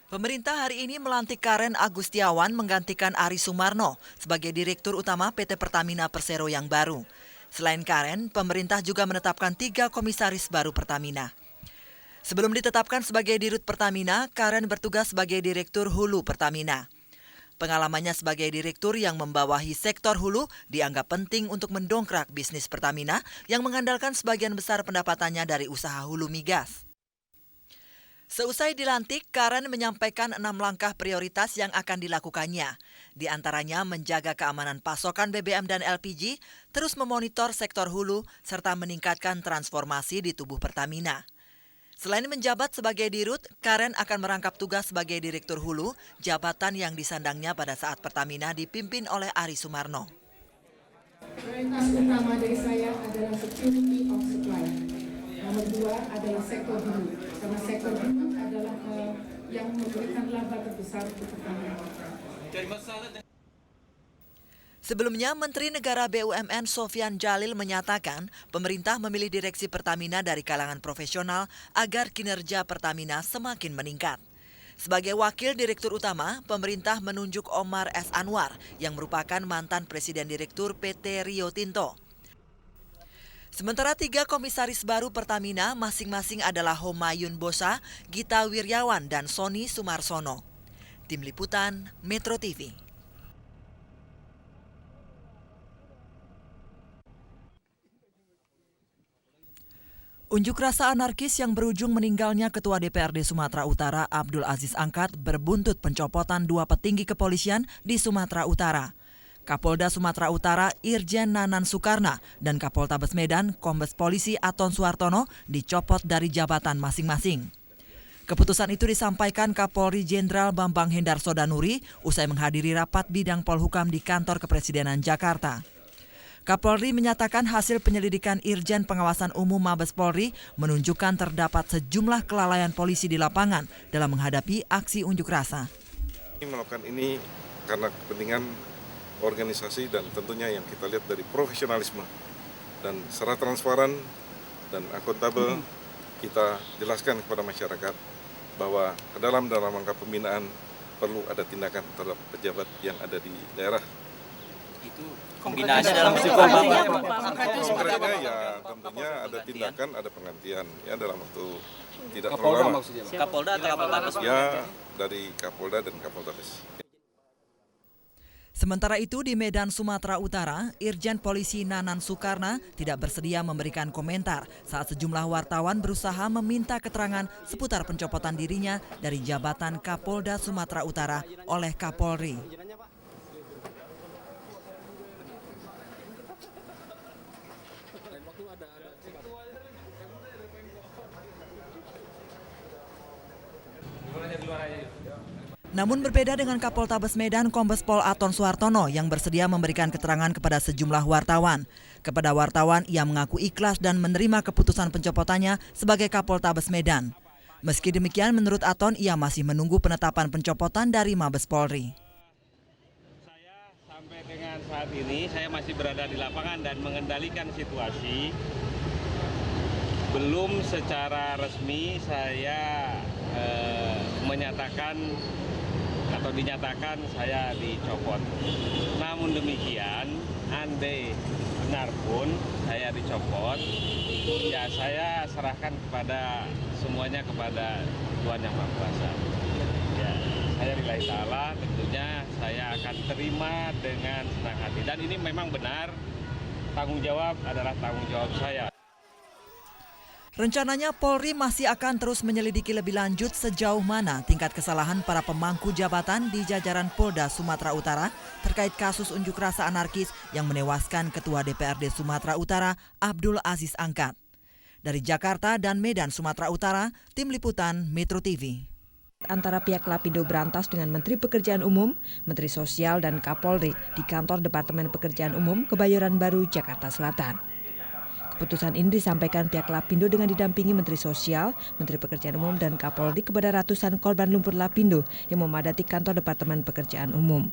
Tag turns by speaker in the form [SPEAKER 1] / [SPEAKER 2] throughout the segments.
[SPEAKER 1] Pemerintah hari ini melantik Karen Agustiawan menggantikan Ari Sumarno sebagai Direktur Utama PT Pertamina Persero yang baru. Selain Karen, pemerintah juga menetapkan 3 komisaris baru Pertamina. Sebelum ditetapkan sebagai Dirut Pertamina, Karen bertugas sebagai Direktur Hulu Pertamina. Pengalamannya sebagai direktur yang membawahi sektor hulu dianggap penting untuk mendongkrak bisnis Pertamina yang mengandalkan sebagian besar pendapatannya dari usaha hulu migas. Seusai dilantik, Karen menyampaikan 6 langkah prioritas yang akan dilakukannya. Di antaranya menjaga keamanan pasokan BBM dan LPG, terus memonitor sektor hulu, serta meningkatkan transformasi di tubuh Pertamina. Selain menjabat sebagai dirut, Karen akan merangkap tugas sebagai direktur hulu, jabatan yang disandangnya pada saat Pertamina dipimpin oleh Ari Sumarno.
[SPEAKER 2] Prioritas utama dari saya adalah security of supply. Nomor 2 adalah sektor hulu, karena sektor hulu adalah yang memberikan laba terbesar untuk Pertamina.
[SPEAKER 1] Sebelumnya, Menteri Negara BUMN Sofyan Djalil menyatakan pemerintah memilih direksi Pertamina dari kalangan profesional agar kinerja Pertamina semakin meningkat. Sebagai wakil direktur utama, pemerintah menunjuk Omar S. Anwar yang merupakan mantan Presiden Direktur PT Rio Tinto. Sementara 3 komisaris baru Pertamina masing-masing adalah Homayun Bosa, Gita Wirjawan, dan Sony Sumarsono. Tim Liputan, Metro TV. Unjuk rasa anarkis yang berujung meninggalnya Ketua DPRD Sumatera Utara Abdul Aziz Angkat berbuntut pencopotan 2 petinggi kepolisian di Sumatera Utara. Kapolda Sumatera Utara Irjen Nanan Sukarna dan Kapoltabes Medan Kombes Polisi Aton Suartono dicopot dari jabatan masing-masing. Keputusan itu disampaikan Kapolri Jenderal Bambang Hendar Sodanuri usai menghadiri rapat bidang Polhukam di Kantor Kepresidenan Jakarta. Kapolri menyatakan hasil penyelidikan Irjen Pengawasan Umum Mabes Polri menunjukkan terdapat sejumlah kelalaian polisi di lapangan dalam menghadapi aksi unjuk rasa.
[SPEAKER 3] Melakukan ini karena kepentingan organisasi dan tentunya yang kita lihat dari profesionalisme dan secara transparan dan akuntabel kita jelaskan kepada masyarakat bahwa dalam rangka pembinaan perlu ada tindakan terhadap pejabat yang ada di daerah.
[SPEAKER 4] Itu kombinasi dalam
[SPEAKER 3] konkretnya ya tentunya ada tindakan, ada penggantian ya dalam waktu tidak terlalu lama.
[SPEAKER 4] Kapolda atau Kapoltabes?
[SPEAKER 3] Ya dari Kapolda dan Kapoltabes.
[SPEAKER 1] Sementara itu di Medan, Sumatera Utara, Irjen Polisi Nanan Sukarna tidak bersedia memberikan komentar saat sejumlah wartawan berusaha meminta keterangan seputar pencopotan dirinya dari jabatan Kapolda Sumatera Utara oleh Kapolri. Namun berbeda dengan Kapoltabes Medan Kombes Pol Aton Suartono yang bersedia memberikan keterangan kepada sejumlah wartawan. Kepada wartawan, ia mengaku ikhlas dan menerima keputusan pencopotannya sebagai Kapoltabes Medan. Meski demikian, menurut Aton, ia masih menunggu penetapan pencopotan dari Mabes Polri.
[SPEAKER 5] Saya sampai dengan saat ini, saya masih berada di lapangan dan mengendalikan situasi. Belum secara resmi saya menyatakan atau dinyatakan saya dicopot. Namun demikian, andai benar pun saya dicopot, ya saya serahkan kepada semuanya kepada Tuhan Yang Maha Kuasa. Ya, saya lillahi ta'ala tentunya saya akan terima dengan senang hati. Dan ini memang benar, tanggung jawab adalah tanggung jawab saya.
[SPEAKER 1] Rencananya Polri masih akan terus menyelidiki lebih lanjut sejauh mana tingkat kesalahan para pemangku jabatan di jajaran Polda Sumatera Utara terkait kasus unjuk rasa anarkis yang menewaskan Ketua DPRD Sumatera Utara Abdul Aziz Angkat. Dari Jakarta dan Medan, Sumatera Utara, Tim Liputan Metro TV.
[SPEAKER 6] Antara pihak Lapindo Brantas dengan Menteri Pekerjaan Umum, Menteri Sosial dan Kapolri di kantor Departemen Pekerjaan Umum Kebayoran Baru, Jakarta Selatan. Keputusan ini disampaikan pihak Lapindo dengan didampingi Menteri Sosial, Menteri Pekerjaan Umum, dan Kapolri kepada ratusan korban lumpur Lapindo yang memadati kantor Departemen Pekerjaan Umum.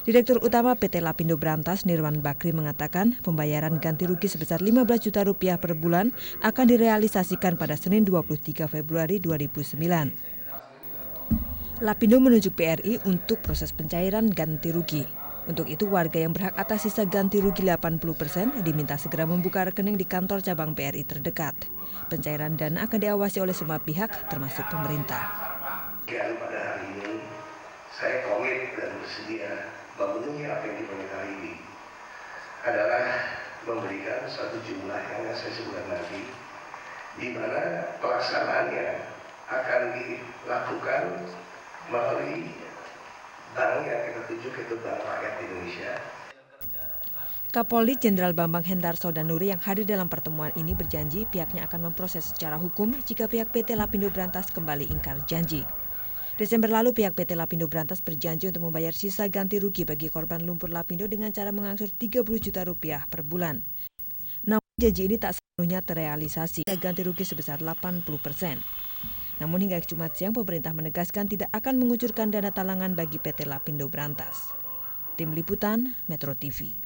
[SPEAKER 6] Direktur Utama PT Lapindo Brantas Nirwan Bakri mengatakan pembayaran ganti rugi sebesar 15 juta rupiah per bulan akan direalisasikan pada Senin 23 Februari 2009. Lapindo menunjuk BRI untuk proses pencairan ganti rugi. Untuk itu warga yang berhak atas sisa ganti rugi 80% diminta segera membuka rekening di kantor cabang BRI terdekat. Pencairan dana akan diawasi oleh semua pihak termasuk pemerintah.
[SPEAKER 7] Pada hari ini saya komit dan bersedia memenuhi apa yang diperintah ini adalah memberikan suatu jumlah yang saya sebutkan nanti, di mana pelaksanaannya akan dilakukan melalui bank yang kita tuju, itu Bank Rakyat Indonesia.
[SPEAKER 6] Kapolri Jenderal Bambang Hendarso Danuri yang hadir dalam pertemuan ini berjanji pihaknya akan memproses secara hukum jika pihak PT Lapindo Brantas kembali ingkar janji. Desember lalu pihak PT Lapindo Brantas berjanji untuk membayar sisa ganti rugi bagi korban lumpur Lapindo dengan cara mengangsur 30 juta rupiah per bulan. Namun janji ini tak sepenuhnya terrealisasi, ganti rugi sebesar 80%. Namun hingga Jumat siang pemerintah menegaskan tidak akan mengucurkan dana talangan bagi PT Lapindo Brantas. Tim Liputan Metro TV.